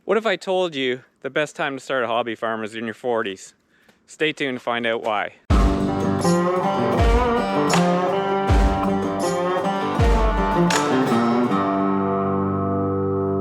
What if I told you the best time to start a hobby farm is in your 40s? Stay tuned to find out why.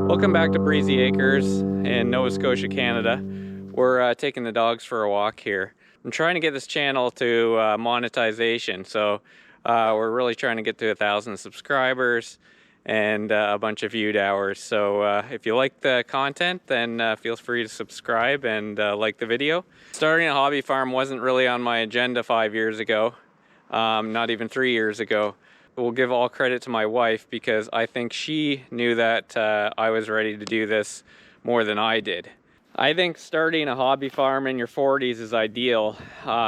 Welcome back to Breezy Acres in Nova Scotia, Canada. We're taking the dogs for a walk here. I'm trying to get this channel to monetization, so we're really trying to get to 1,000 subscribers and a bunch of viewed hours. So if you like the content, then feel free to subscribe and like the video. Starting a hobby farm wasn't really on my agenda 5 years ago, not even 3 years ago. We'll give all credit to my wife because I think she knew that I was ready to do this more than I did. I think starting a hobby farm in your 40s is ideal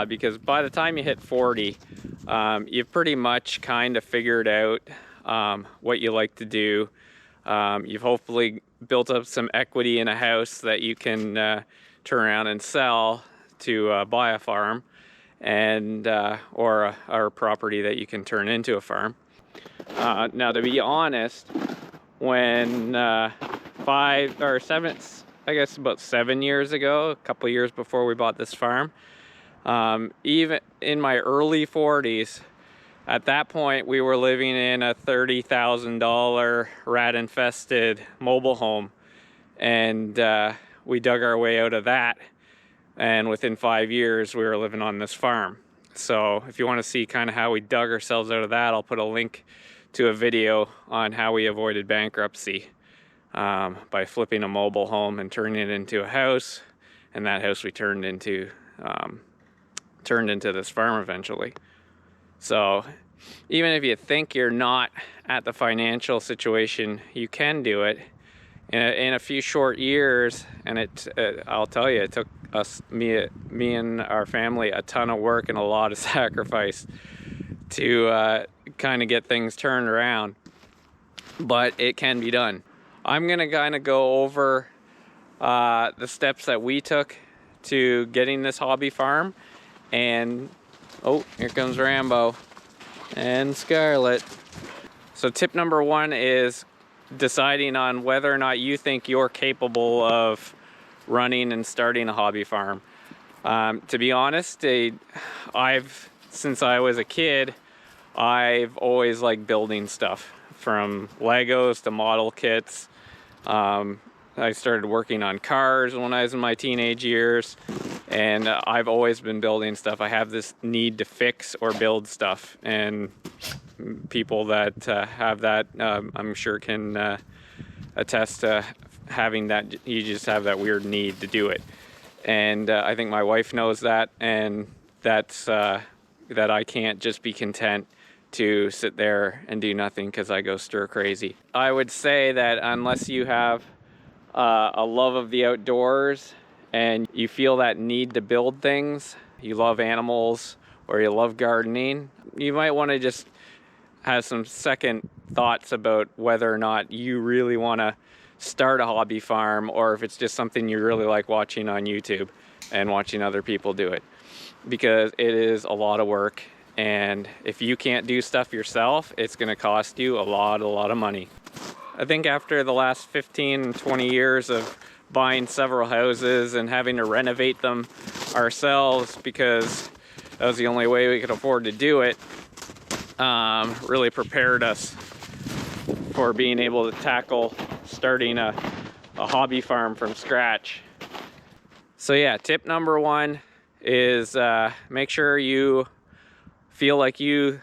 because by the time you hit 40, you've pretty much kind of figured out what you like to do. You've hopefully built up some equity in a house that you can turn around and sell to buy a farm, and or a property that you can turn into a farm. Now, to be honest, when 5 or 7, I guess about 7 years ago, a couple years before we bought this farm, even in my early 40s, at that point we were living in a $30,000 rat-infested mobile home, and we dug our way out of that, and within 5 years we were living on this farm. So if you want to see kind of how we dug ourselves out of that, I'll put a link to a video on how we avoided bankruptcy by flipping a mobile home and turning it into a house, and that house we turned into this farm eventually. So even if you think you're not at the financial situation, you can do it in a few short years. And I'll tell you, it took me and our family a ton of work and a lot of sacrifice to kind of get things turned around, but it can be done. I'm gonna kind of go over the steps that we took to getting this hobby farm. And oh, here comes Rambo and Scarlett. So tip number 1 is deciding on whether or not you think you're capable of running and starting a hobby farm. To be honest, since I was a kid, I've always liked building stuff, from Legos to model kits. I started working on cars when I was in my teenage years, and I've always been building stuff. I have this need to fix or build stuff, and people that have that, I'm sure can attest to having that. You just have that weird need to do it, and I think my wife knows that, and that's that I can't just be content to sit there and do nothing because I go stir crazy. I would say that unless you have a love of the outdoors and you feel that need to build things, you love animals or you love gardening, you might want to just have some second thoughts about whether or not you really want to start a hobby farm, or if it's just something you really like watching on YouTube and watching other people do it, because it is a lot of work. And if you can't do stuff yourself, it's going to cost you a lot of money. I think after the last 15, 20 years of buying several houses and having to renovate them ourselves because that was the only way we could afford to do it, really prepared us for being able to tackle starting a hobby farm from scratch. So yeah, tip number 1 is make sure you feel like you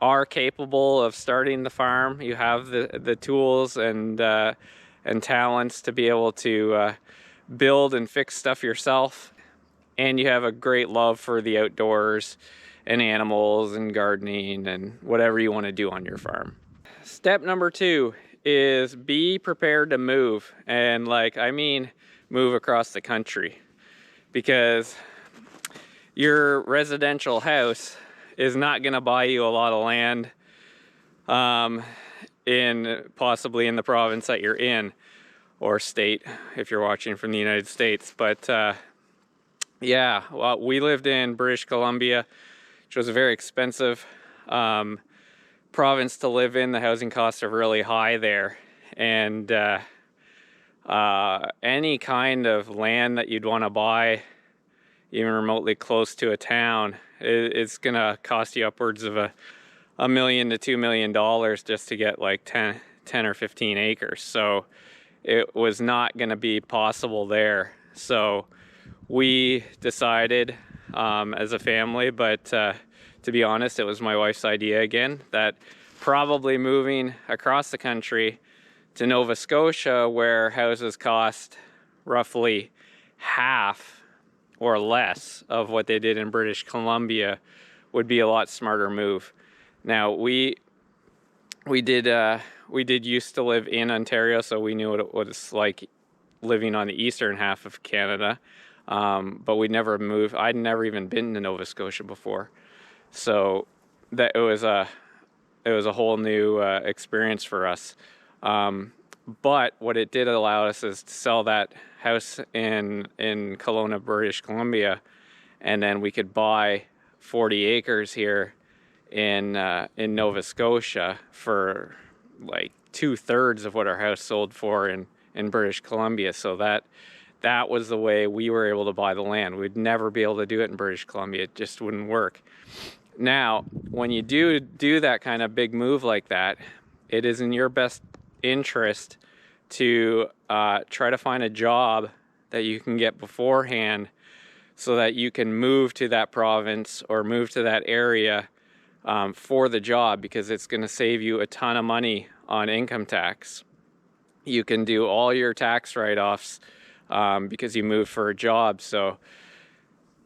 are capable of starting the farm. You have the tools and talents to be able to build and fix stuff yourself, and you have a great love for the outdoors and animals and gardening and whatever you want to do on your farm. Step number 2 is be prepared to move, and I mean move across the country, because your residential house is not going to buy you a lot of land possibly in the province that you're in, or state if you're watching from the United States. But yeah, well, we lived in British Columbia, which was a very expensive province to live in. The housing costs are really high there, and any kind of land that you'd want to buy, even remotely close to a town, it's gonna cost you upwards of $1 million to $2 million just to get like 10 or 15 acres. So it was not gonna be possible there. So we decided as a family, but to be honest, it was my wife's idea again, that probably moving across the country to Nova Scotia, where houses cost roughly half or less of what they did in British Columbia, would be a lot smarter move. Now we did used to live in Ontario, so we knew what it was like living on the eastern half of Canada, but we'd never moved. I'd never even been to Nova Scotia before, so that it was a whole new experience for us. But what it did allow us is to sell that house in Kelowna, British Columbia, and then we could buy 40 acres here in Nova Scotia for like 2/3 of what our house sold for in British Columbia. So that was the way we were able to buy the land. We'd never be able to do it in British Columbia. It just wouldn't work. Now, when you do that kind of big move like that, it is in your best interest to try to find a job that you can get beforehand, so that you can move to that province or move to that area for the job, because it's going to save you a ton of money on income tax. You can do all your tax write-offs because you moved for a job. So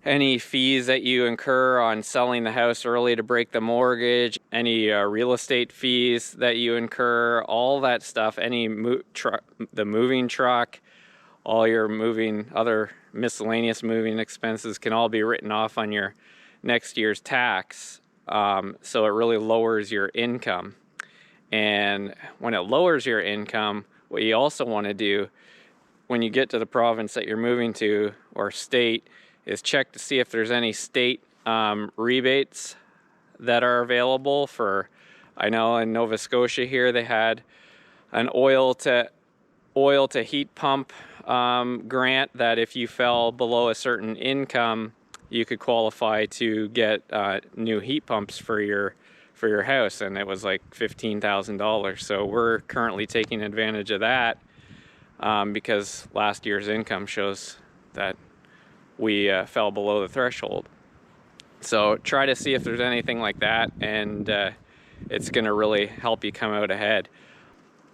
any fees that you incur on selling the house early to break the mortgage, any real estate fees that you incur, all that stuff, the moving truck, all your other miscellaneous moving expenses can all be written off on your next year's tax. So it really lowers your income. And when it lowers your income, what you also want to do when you get to the province that you're moving to, or state, is check to see if there's any state rebates that are available for, I know in Nova Scotia here they had an oil to heat pump grant, that if you fell below a certain income, you could qualify to get new heat pumps for your house, and it was like $15,000. So we're currently taking advantage of that because last year's income shows that we fell below the threshold. So try to see if there's anything like that, and it's going to really help you come out ahead.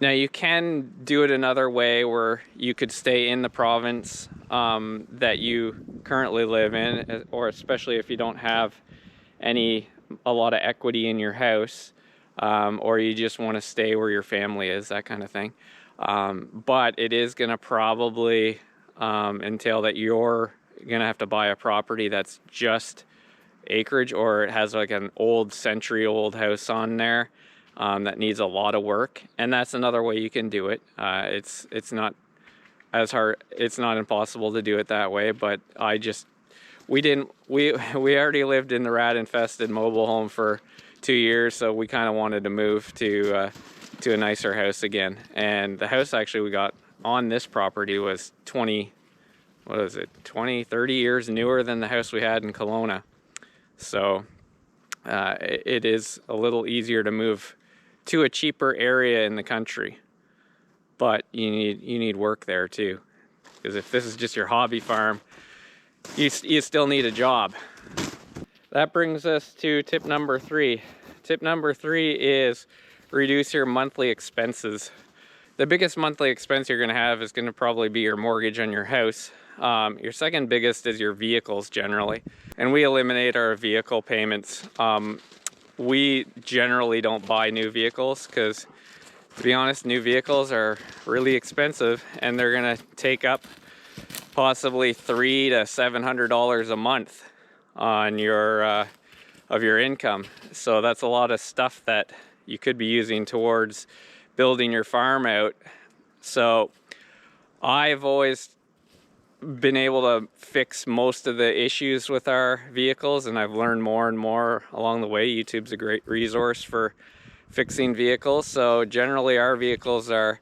Now, you can do it another way, where you could stay in the province that you currently live in, or especially if you don't have a lot of equity in your house, or you just want to stay where your family is, that kind of thing. But it is going to probably entail that you're going to have to buy a property that's just acreage, or it has like an century-old house on there that needs a lot of work. And that's another way you can do it. It's not as hard. It's not impossible to do it that way, but we already lived in the rat-infested mobile home for 2 years, so we kind of wanted to move to a nicer house again. And the house actually we got on this property was 20, 30 years newer than the house we had in Kelowna. So it is a little easier to move to a cheaper area in the country, but you need work there too, because if this is just your hobby farm, you still need a job. That brings us to tip number 3. Tip number 3 is reduce your monthly expenses. The biggest monthly expense you're going to have is going to probably be your mortgage on your house. Your second biggest is your vehicles generally, and we eliminate our vehicle payments. We generally don't buy new vehicles because, to be honest, new vehicles are really expensive, and they're going to take up possibly $300 to $700 a month on your income. So that's a lot of stuff that you could be using towards building your farm out. So I've always been able to fix most of the issues with our vehicles, and I've learned more and more along the way. YouTube's a great resource for fixing vehicles. So generally our vehicles are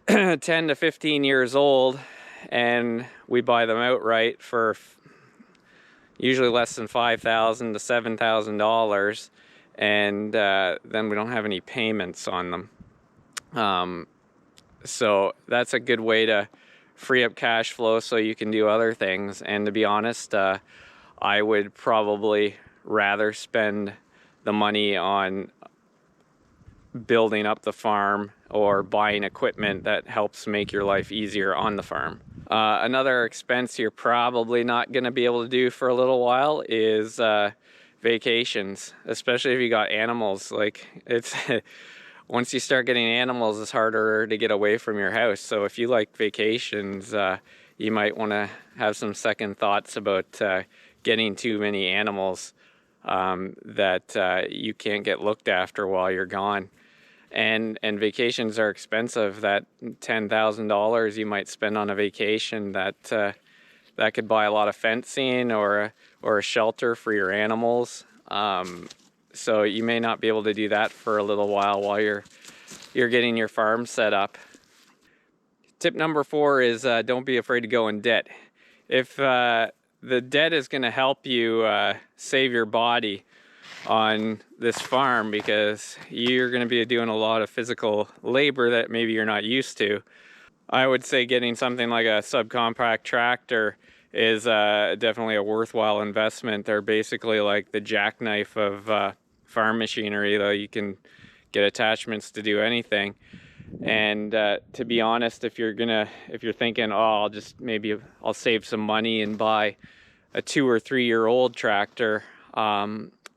10 to 15 years old, and we buy them outright for usually less than $5,000 to $7,000, and then we don't have any payments on them. So that's a good way to free up cash flow so you can do other things. And to be honest, I would probably rather spend the money on building up the farm or buying equipment that helps make your life easier on the farm. Another expense you're probably not going to be able to do for a little while is vacations, especially if you got animals. Like, it's once you start getting animals, it's harder to get away from your house. So if you like vacations, you might want to have some second thoughts about getting too many animals that you can't get looked after while you're gone. And vacations are expensive. That $10,000 you might spend on a vacation, that could buy a lot of fencing or a shelter for your animals. So you may not be able to do that for a little while you're getting your farm set up. Tip number 4 is don't be afraid to go in debt. If the debt is going to help you save your body on this farm, because you're going to be doing a lot of physical labor that maybe you're not used to, I would say getting something like a subcompact tractor is definitely a worthwhile investment. They're basically like the jackknife of farm machinery, though you can get attachments to do anything. And to be honest, if you're thinking, oh, I'll save some money and buy a 2 or 3 year old tractor,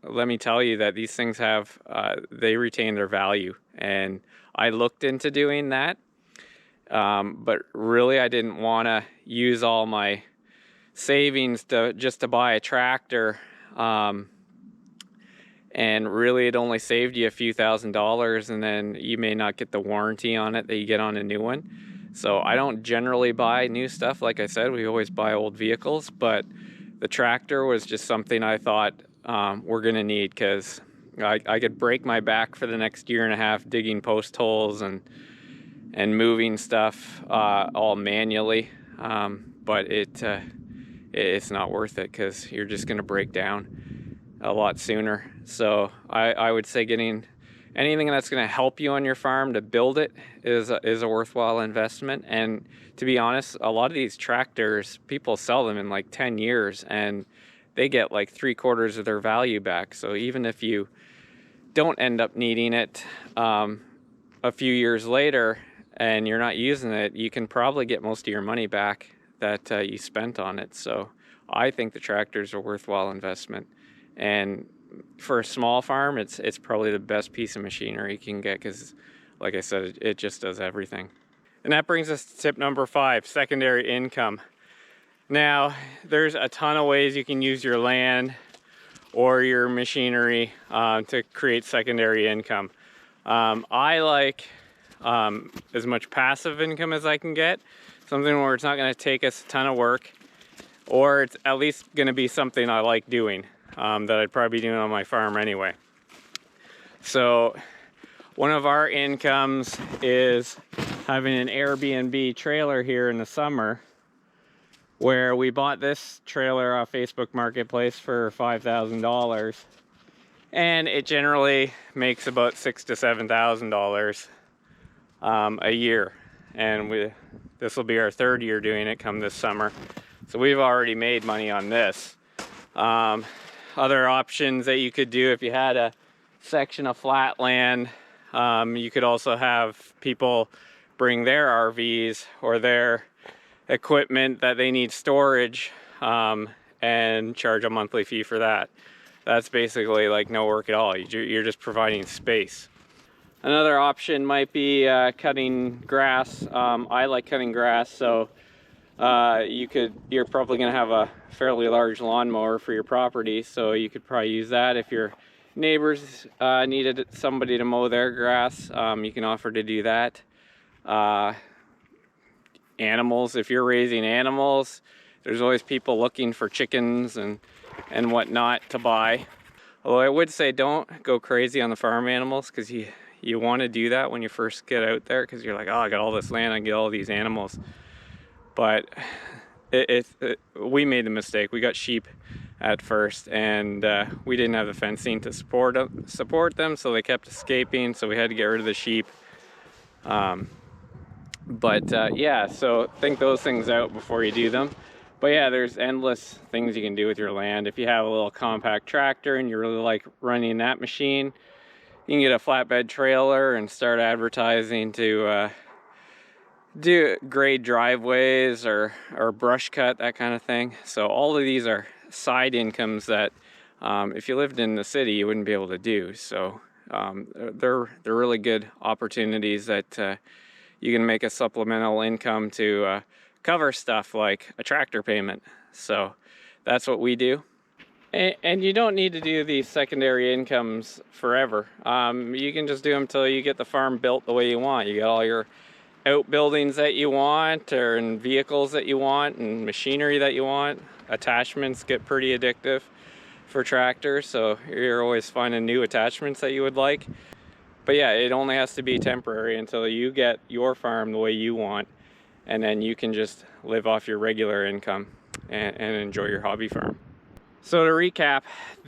let me tell you that these things they retain their value. And I looked into doing that, but really I didn't want to use all my savings just to buy a tractor. And really it only saved you a few $1,000s, and then you may not get the warranty on it that you get on a new one. So I don't generally buy new stuff. Like I said, we always buy old vehicles, but the tractor was just something I thought we're gonna need, because I could break my back for the next year and a half digging post holes and moving stuff all manually, but it's not worth it, because you're just gonna break down a lot sooner. So I would say getting anything that's going to help you on your farm to build it is a worthwhile investment. And to be honest, a lot of these tractors, people sell them in like 10 years and they get like 3/4 of their value back. So even if you don't end up needing it a few years later and you're not using it, you can probably get most of your money back that you spent on it. So I think the tractors are a worthwhile investment. And for a small farm, it's probably the best piece of machinery you can get, because like I said, it just does everything. And that brings us to tip number 5, secondary income. Now, there's a ton of ways you can use your land or your machinery to create secondary income. I like as much passive income as I can get, something where it's not going to take us a ton of work, or it's at least going to be something I like doing. That I'd probably be doing on my farm anyway. So one of our incomes is having an Airbnb trailer here in the summer, where we bought this trailer off Facebook Marketplace for $5,000, and it generally makes about $6,000 to $7,000 a year. And this will be our 3rd year doing it come this summer, so we've already made money on this. Other options that you could do, if you had a section of flat land, you could also have people bring their RVs or their equipment that they need storage, and charge a monthly fee for that. That's basically like no work at all. You're just providing space. Another option might be cutting grass. I like cutting grass, so you're probably going to have a fairly large lawnmower for your property, so you could probably use that. If your neighbors needed somebody to mow their grass, you can offer to do that. Animals, if you're raising animals, there's always people looking for chickens and whatnot to buy. Although I would say don't go crazy on the farm animals, because you You want to do that when you first get out there, because you're like, oh, I got all this land, I get all these animals. But we made the mistake. We got sheep at first, and we didn't have the fencing to support them, so they kept escaping, so we had to get rid of the sheep. Yeah, so think those things out before you do them. But yeah, there's endless things you can do with your land. If you have a little compact tractor and you really like running that machine, you can get a flatbed trailer and start advertising to do grade driveways or brush cut, that kind of thing. So all of these are side incomes that if you lived in the city, you wouldn't be able to do. So they're really good opportunities that you can make a supplemental income to cover stuff like a tractor payment. So that's what we do. And you don't need to do these secondary incomes forever. You can just do them until you get the farm built the way you want. You get all your outbuildings that you want, and vehicles that you want, and machinery that you want. Attachments get pretty addictive for tractors, so you're always finding new attachments that you would like. But yeah, it only has to be temporary until you get your farm the way you want, and then you can just live off your regular income and enjoy your hobby farm. So to recap,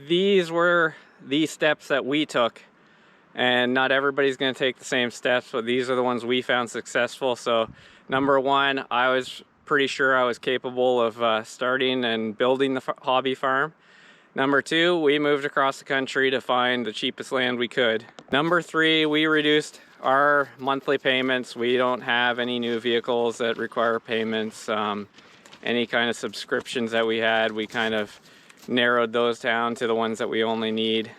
these were the steps that we took, and not everybody's going to take the same steps, but these are the ones we found successful. So number one, I was pretty sure I was capable of starting and building the hobby farm. Number two, we moved across the country to find the cheapest land we could. Number three, we reduced our monthly payments. We don't have any new vehicles that require payments. Any kind of subscriptions that we had, we kind of narrowed those down to the ones that we only need.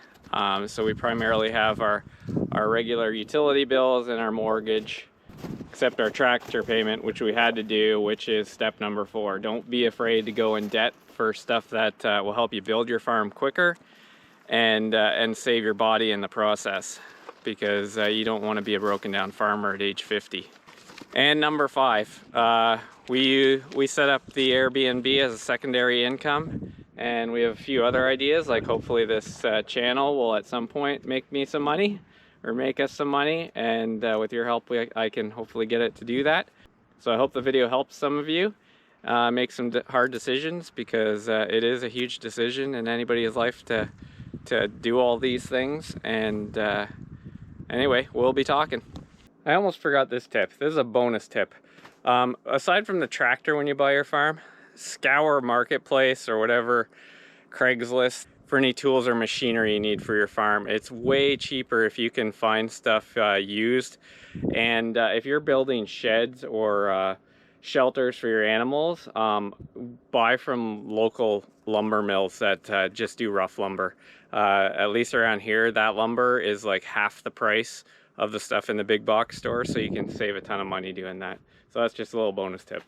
So we primarily have our regular utility bills and our mortgage, except our tractor payment, which we had to do, which is step number 4. Don't be afraid to go in debt for stuff that will help you build your farm quicker and save your body in the process, because you don't want to be a broken down farmer at age 50. And number 5, we set up the Airbnb as a secondary income. And we have a few other ideas, like hopefully this channel will at some point make me some money, or make us some money, and with your help I can hopefully get it to do that. So I hope the video helps some of you make some hard decisions, because it is a huge decision in anybody's life to do all these things. And anyway, we'll be talking. I almost forgot this tip. This is a bonus tip. Aside from the tractor when you buy your farm, scour Marketplace or whatever, Craigslist, for any tools or machinery you need for your farm. It's way cheaper if you can find stuff used. And if you're building sheds or shelters for your animals, buy from local lumber mills that just do rough lumber. At least around here, that lumber is like half the price of the stuff in the big box store, so you can save a ton of money doing that. So that's just a little bonus tip.